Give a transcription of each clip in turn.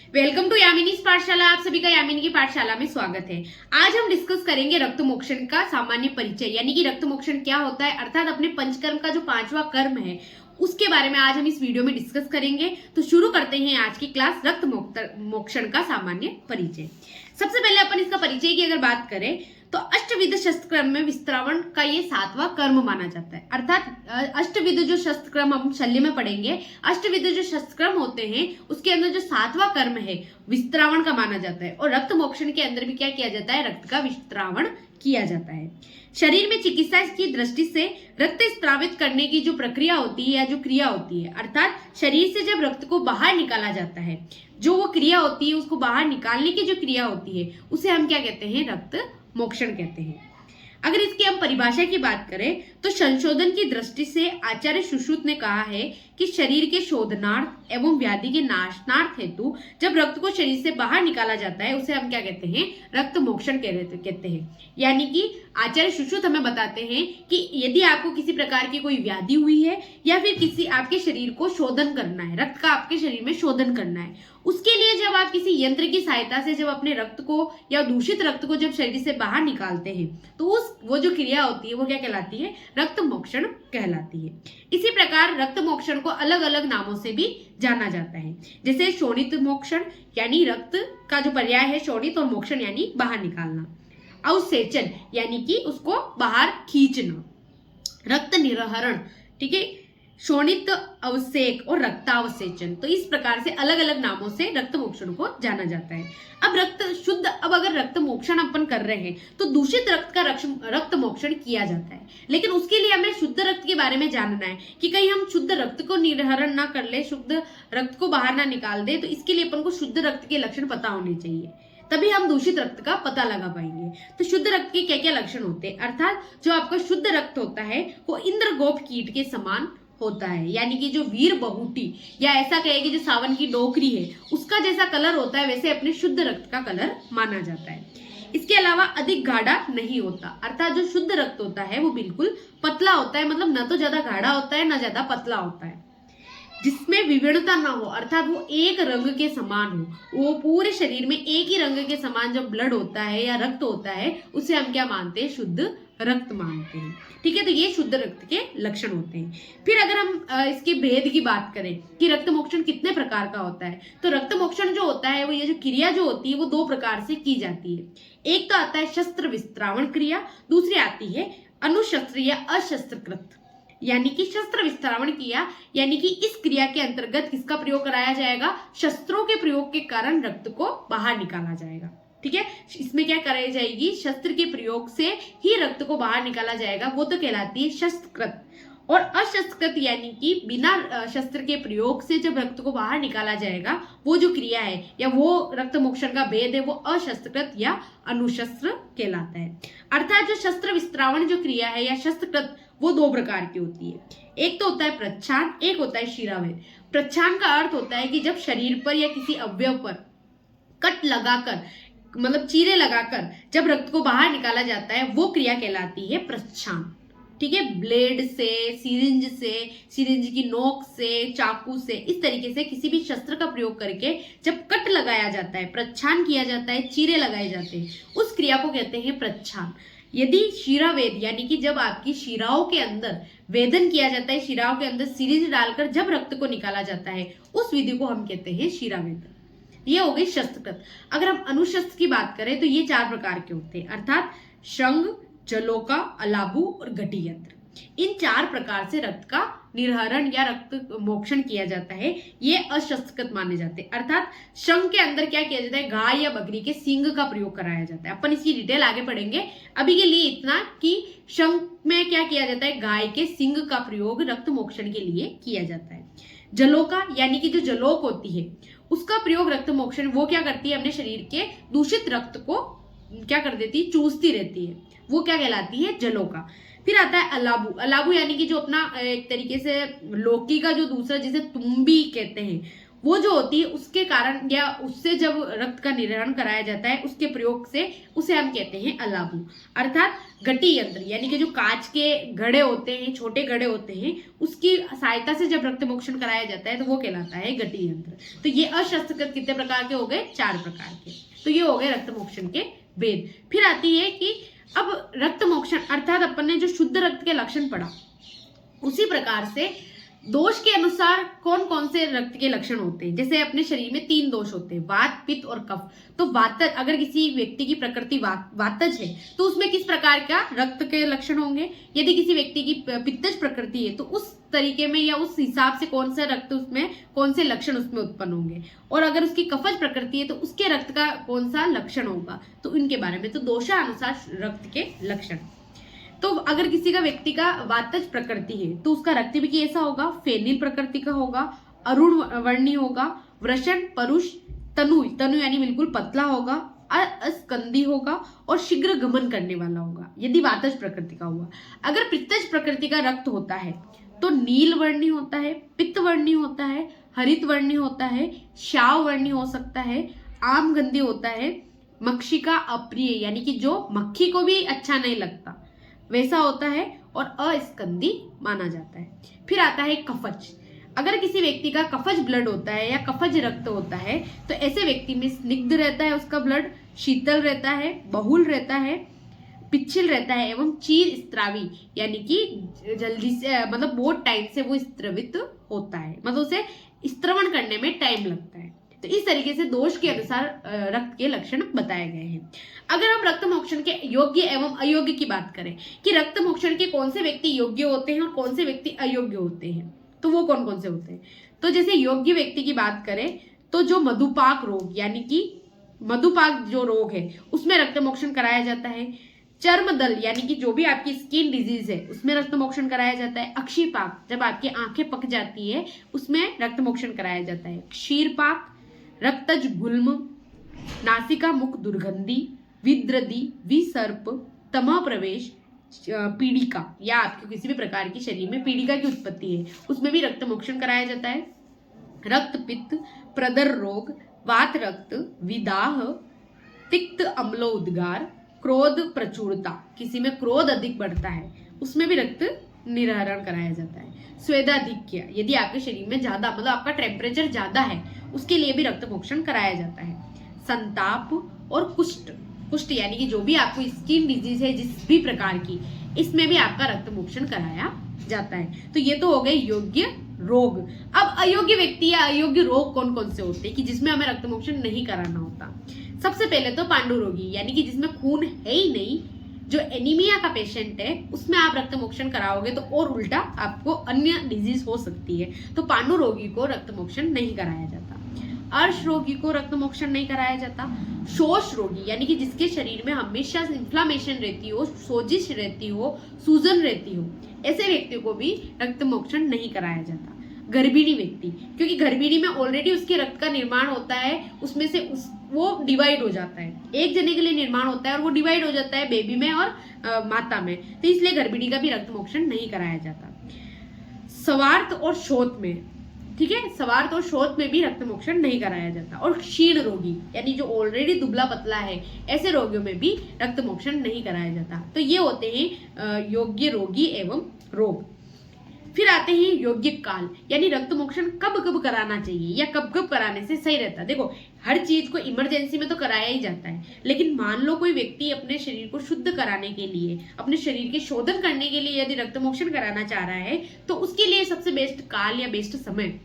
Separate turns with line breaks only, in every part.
Welcome to यामिनीज पाठशाला। आप सभी का यामिनी की पाठशाला में स्वागत है। आज हम डिस्कस करेंगे रक्त मोक्षण का सामान्य परिचय, यानी कि रक्त मोक्षण क्या होता है, अर्थात अपने पंचकर्म का जो पांचवा कर्म है उसके बारे में आज हम इस वीडियो में डिस्कस करेंगे। तो शुरू करते हैं आज की क्लास, रक्त मोक्षण का सामान्य परिचय। सबसे पहले अपन इसका परिचय की अगर बात करें तो अष्टविध शस्त्र क्रम में विस्त्रावण का ये 7वां कर्म माना जाता है। अर्थात अष्टविध जो शस्त्र क्रम हम शल्य में पढ़ेंगे, अष्टविध जो शस्त्र क्रम होते हैं उसके अंदर जो 7वां कर्म है विस्त्रावण का माना जाता है। और रक्त मोक्षण के अंदर भी क्या किया जाता है, रक्त का विस्त्रावण किया जाता है। शरीर में चिकित्सा की दृष्टि से रक्त स्त्रावित करने की जो प्रक्रिया होती है या जो क्रिया होती है, अर्थात शरीर से जब रक्त को बाहर निकाला जाता है, जो वो क्रिया होती है उसको बाहर निकालने की जो क्रिया होती है उसे हम क्या कहते हैं, रक्त मोक्षण कहते हैं। अगर इसकी हम परिभाषा की बात करें तो संशोधन की दृष्टि से आचार्य सुश्रुत ने कहा है कि शरीर के शोधनार्थ एवं व्याधि के नाशनार्थ हेतु जब रक्त को शरीर से बाहर निकाला जाता है उसे हम क्या कहते हैं, रक्त मोक्षण कहते हैं। यानी कि आचार्य सुश्रुत हमें बताते हैं कि यदि आपको किसी प्रकार की कोई व्याधि हुई है या फिर किसी आपके शरीर को शोधन करना है, रक्त का आपके शरीर में शोधन करना है, उसके लिए जब आप किसी यंत्र की सहायता से जब अपने रक्त को या दूषित रक्त को जब शरीर से बाहर निकालते हैं तो वो जो क्रिया होती है वो क्या कहलाती है, रक्त मोक्षण कहलाती है। इसी प्रकार रक्त मोक्षण को अलग अलग नामों से भी जाना जाता है, जैसे शोणित मोक्षण यानी रक्त का जो पर्याय है शोणित, और मोक्षण यानी बाहर निकालना, अवसेचन यानी कि उसको बाहर खींचना, रक्त निर्हरण, ठीक है, शोणित अवसेक और रक्तावसेचन। तो इस प्रकार से अलग अलग नामों से रक्त मोक्षण को जाना जाता है। अब अगर रक्त मोक्षण अपन कर रहे हैं तो दूषित रक्त का रक्त मोक्षण किया जाता है, लेकिन उसके लिए हमें शुद्ध रक्त के बारे में जानना है कि कहीं हम शुद्ध रक्त को निर्हरण ना कर ले, शुद्ध रक्त को बाहर ना निकाल दे। तो इसके लिए अपन को शुद्ध रक्त के लक्षण पता होने चाहिए, तभी हम दूषित रक्त का पता लगा पाएंगे। तो शुद्ध रक्त के क्या क्या लक्षण होते हैं, अर्थात जो आपका शुद्ध रक्त होता है वो इंद्रगोप कीट के समान होता है, यानी कि जो वीर बहुटी या ऐसा कहे कि जो सावन की डोकरी है उसका जैसा कलर होता है वैसे अपने शुद्ध रक्त का कलर माना जाता है। इसके अलावा अधिक गाढ़ा नहीं होता, अर्थात जो शुद्ध रक्त होता है वो बिल्कुल पतला होता है, मतलब न तो ज्यादा गाढ़ा होता है न ज्यादा पतला होता है, जिसमें विविधता ना हो, अर्थात वो एक रंग के समान हो, वो पूरे शरीर में एक ही रंग के समान जब ब्लड होता है या रक्त होता है उसे हम क्या मानते हैं, शुद्ध रक्त मानते हैं। ठीक है, तो ये शुद्ध रक्त के लक्षण होते हैं। फिर अगर हम इसके भेद की बात करें कि रक्त मोक्षण कितने प्रकार का होता है, तो रक्त मोक्षण जो होता है वो ये जो क्रिया जो होती है वो 2 प्रकार से की जाती है। एक तो आता है शस्त्र विस्त्रावण क्रिया, दूसरी आती है अनुशस्त्र या अशस्त्रकृत, यानी कि शस्त्र विस्तारण किया, यानी कि इस क्रिया के अंतर्गत किसका प्रयोग कराया जाएगा, शस्त्रों के प्रयोग के कारण रक्त को बाहर निकाला जाएगा। ठीक है, इसमें क्या कराई जाएगी, शस्त्र के प्रयोग से ही रक्त को बाहर निकाला जाएगा, वो तो कहलाती है शस्त्रकृत। और अशस्त्रकृत यानी कि बिना शस्त्र के प्रयोग से जब रक्त को बाहर निकाला जाएगा वो जो क्रिया है या वो रक्त मोक्षण का भेद है वो अशस्त्रकृत या अनुशस्त्र कहलाता है। अर्थात जो शस्त्र विस्त्रावण जो क्रिया है या शस्त्रकृत वो 2 प्रकार की होती है। एक तो होता है प्रच्छान, एक होता है शिरावेद। प्रच्छान का अर्थ होता है कि जब शरीर पर या किसी अवयव पर कट लगाकर, मतलब चीरे लगाकर जब रक्त को बाहर निकाला जाता है वो क्रिया कहलाती है प्रच्छान। ठीक है, ब्लेड से, सिरिंज की नोक से, चाकू से, इस तरीके से किसी भी शस्त्र का प्रयोग करके जब कट लगाया जाता है, प्रच्छान किया जाता है, चीरे लगाए जाते हैं, उस क्रिया को कहते हैं प्रच्छान। यदि शिरावेद यानी कि जब आपकी शिराओं के अंदर वेदन किया जाता है, शिराओं के अंदर सिरिंज डालकर जब रक्त को निकाला जाता है उस विधि को हम कहते हैं शिरावेदन। ये हो गई शस्त्रकृत। अगर हम अनुशस्त्र की बात करें तो ये 4 प्रकार के होते हैं, अर्थात शंग, जलोका, अलाबू और घटी यंत्र। इन 4 प्रकार से रक्त का निर्हरण या रक्त मोक्षण किया जाता है, ये अशस्त्रकृत माने जाते हैं। अर्थात शंख के अंदर क्या किया जाता है, गाय या बकरी के सींग का प्रयोग कराया जाता है। अपन इसकी डिटेल आगे पढ़ेंगे, अभी के लिए इतना कि शंख में क्या किया जाता है, गाय के सींग का प्रयोग रक्त मोक्षण के लिए किया जाता है। जलोका यानी कि जो जलोक होती है उसका प्रयोग रक्त मोक्षण, वो क्या करती है, अपने शरीर के दूषित रक्त को क्या कर देती है, चूसती रहती है, वो क्या कहलाती है, जलोका। फिर आता है अलाबू। अलाबू यानी कि जो अपना एक तरीके से लौकी का जो दूसरा जिसे तुम्बी कहते हैं वो जो होती है उसके कारण या उससे जब रक्त का निर्वहन कराया जाता है उसके प्रयोग से उसे हम कहते हैं अलाबू। अर्थात गति यंत्र यानी कि जो कांच के घड़े होते हैं, छोटे घड़े होते हैं, उसकी सहायता से जब रक्त मोक्षण कराया जाता है तो वो कहलाता है गति यंत्र। तो ये अशस्त्रकृत कितने प्रकार के हो गए? 4 प्रकार के। तो ये हो गए रक्त मोक्षण के भेद। फिर आती है कि अब रक्त मोक्षण अर्थात अपन ने जो शुद्ध रक्त के लक्षण पढ़ा, उसी प्रकार से दोष के अनुसार कौन कौन से रक्त के लक्षण होते हैं। जैसे अपने शरीर में 3 दोष होते हैं, वात, पित्त और कफ। तो वातज, अगर किसी व्यक्ति की प्रकृति वातज है तो उसमें किस प्रकार का रक्त के लक्षण होंगे। यदि किसी व्यक्ति की पित्तज प्रकृति है तो उस तरीके में या उस हिसाब से कौन सा रक्त उसमें, कौन से लक्षण उसमें उत्पन्न होंगे। और अगर उसकी कफज प्रकृति है तो उसके रक्त का कौन सा लक्षण होगा। तो इनके बारे में तो दोषानुसार रक्त के लक्षण। तो अगर किसी का व्यक्ति का वातज प्रकृति है तो उसका रक्त भी कैसा होगा? फेनिल प्रकृति का होगा, अरुण वर्णी होगा, वृषण, परुष, तनु यानी बिल्कुल पतला होगा, अस्कंदी होगा और शीघ्र गमन करने वाला होगा यदि वातज प्रकृति का हुआ। अगर पित्तज प्रकृति का रक्त होता है तो नील वर्णी होता है, पित्त वर्णी होता है, हरित वर्णी होता है, श्याव वर्णी हो सकता है, आम गंधी होता है, मक्षिका अप्रिय यानी कि जो मक्खी को भी अच्छा नहीं लगता वैसा होता है, और अस्कंदी माना जाता है। फिर आता है कफज। अगर किसी व्यक्ति का कफज ब्लड होता है या कफज रक्त होता है तो ऐसे व्यक्ति में स्निग्ध रहता है उसका ब्लड, शीतल रहता है, बहुल रहता है, पिच्छल रहता है एवं चीर स्त्रावी यानी कि जल्दी से मतलब बहुत टाइम से वो स्त्रवित होता है, मतलब उसे स्त्रवण करने में टाइम लगता है। तो इस तरीके से दोष के अनुसार रक्त के लक्षण बताए गए हैं। अगर हम रक्त मोक्षण के योग्य एवं अयोग्य की बात करें कि रक्त मोक्षण के कौन से व्यक्ति योग्य होते हैं और कौन से व्यक्ति अयोग्य होते हैं, तो वो कौन कौन से होते हैं। तो जैसे योग्य व्यक्ति की बात करें तो जो मधुपाक रोग यानी कि मधुपाक जो रोग है उसमें रक्त मोक्षण कराया जाता है। चर्म दल यानी कि जो भी आपकी स्किन डिजीज है उसमें रक्त मोक्षण कराया जाता है। अक्षीपाक जब आपकी आंखें पक जाती है उसमें रक्त मोक्षण कराया जाता है। क्षीरपाक, रक्तज गुल्म, नासिका मुख दुर्गंधि, विद्रदी, विसर्प, तमह प्रवेश, पीड़िका या आपके किसी भी प्रकार की शरीर में पीड़िका की उत्पत्ति है उसमें भी रक्त मोक्षण कराया जाता है। रक्त पित्त, प्रदर रोग, वात रक्त, विदाह, तिक्त अम्ल उद्गार, क्रोध प्रचुरता, किसी में क्रोध अधिक बढ़ता है उसमें भी रक्त निर्हरण कराया जाता है। स्वेदाधिक्य यदि आपके शरीर में ज्यादा मतलब आपका टेम्परेचर ज्यादा है उसके लिए भी रक्त मोक्षण कराया जाता है। संताप और कुष्ठ यानी कि जो भी आपको स्किन डिजीज है जिस भी प्रकार की, इसमें भी आपका रक्त मोक्षण कराया जाता है। तो ये तो हो गए योग्य रोग। अब अयोग्य व्यक्ति या अयोग्य रोग कौन कौन से होते हैं कि जिसमें हमें रक्त मोक्षण नहीं कराना होता। सबसे पहले तो पांडु रोगी यानी कि जिसमें खून है ही नहीं, जो एनीमिया का पेशेंट है उसमें आप रक्त मोक्षण कराओगे तो और उल्टा आपको अन्य डिजीज हो सकती है, तो पांडु रोगी को रक्त मोक्षण नहीं कराया जाता। अर्श रोगी को रक्त मोक्षण नहीं कराया जाता। शोष रोगी यानी कि जिसके शरीर में हमेशा इन्फ्लामेशन रहती हो, सोजिश रहती हो, सूजन रहती हो, ऐसे व्यक्ति को भी रक्त मोक्षण नहीं कराया जाता। गर्भिणी व्यक्ति, क्योंकि गर्भिणी में ऑलरेडी उसके रक्त का निर्माण होता है, उसमें से वो डिवाइड हो जाता है, एक जने के लिए निर्माण होता है और वो डिवाइड हो जाता है बेबी में और माता में, तो इसलिए गर्भिणी का भी रक्त मोक्षण नहीं कराया जाता। स्वार्थ और शोथ में, ठीक है, स्वार्थ और शोथ में भी रक्त मोक्षण नहीं कराया जाता। और क्षीण रोगी यानी जो ऑलरेडी दुबला पतला है, ऐसे रोगियों में भी रक्त मोक्षण नहीं कराया जाता। तो ये होते हैं योग्य रोगी एवं रोग। फिर आते हैं योग्य काल यानी रक्त मोक्षण कब कब कराना चाहिए या कब कब कराने से सही रहता है। देखो हर चीज को इमरजेंसी में तो कराया ही जाता है, लेकिन मान लो कोई व्यक्ति अपने शरीर को शुद्ध कराने के लिए, अपने शरीर के शोधन करने के लिए यदि रक्त मोक्षण कराना चाह रहा है तो उसके लिए सबसे बेस्ट काल या बेस्ट समय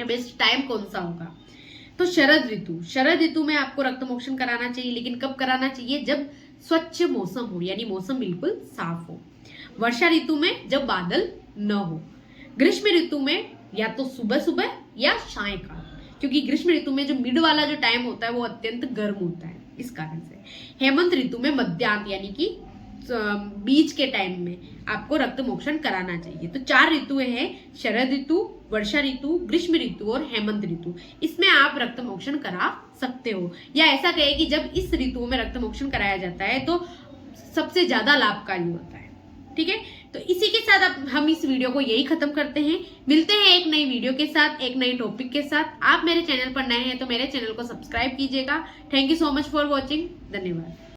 या बेस्ट टाइम कौन सा होगा। तो शरद ऋतु में आपको रक्त मोक्षण कराना चाहिए, लेकिन कब कराना चाहिए? जब स्वच्छ मौसम हो यानी मौसम बिल्कुल साफ हो। वर्षा ऋतु में जब बादल न हो। ग्रीष्म ऋतु में या तो सुबह सुबह या सायंकाल, क्योंकि ग्रीष्म ऋतु में जो मिड वाला जो टाइम होता है वो अत्यंत गर्म होता है, इस कारण से। हेमंत ऋतु में मध्याह्न यानी कि बीच के टाइम में आपको रक्त मोक्षण कराना चाहिए। तो 4 ऋतुएं हैं, शरद ऋतु, वर्षा ऋतु, ग्रीष्म ऋतु और हेमंत ऋतु। इसमें आप रक्त मोक्षण करा सकते हो, या ऐसा कहे कि जब इस ऋतु में रक्त मोक्षण कराया जाता है तो सबसे ज्यादा लाभकारी होता है। ठीक है, तो इसी के साथ अब हम इस वीडियो को यही खत्म करते हैं। मिलते हैं एक नई वीडियो के साथ, एक नई टॉपिक के साथ। आप मेरे चैनल पर नए हैं तो मेरे चैनल को सब्सक्राइब कीजिएगा। Thank you so much for watching. धन्यवाद।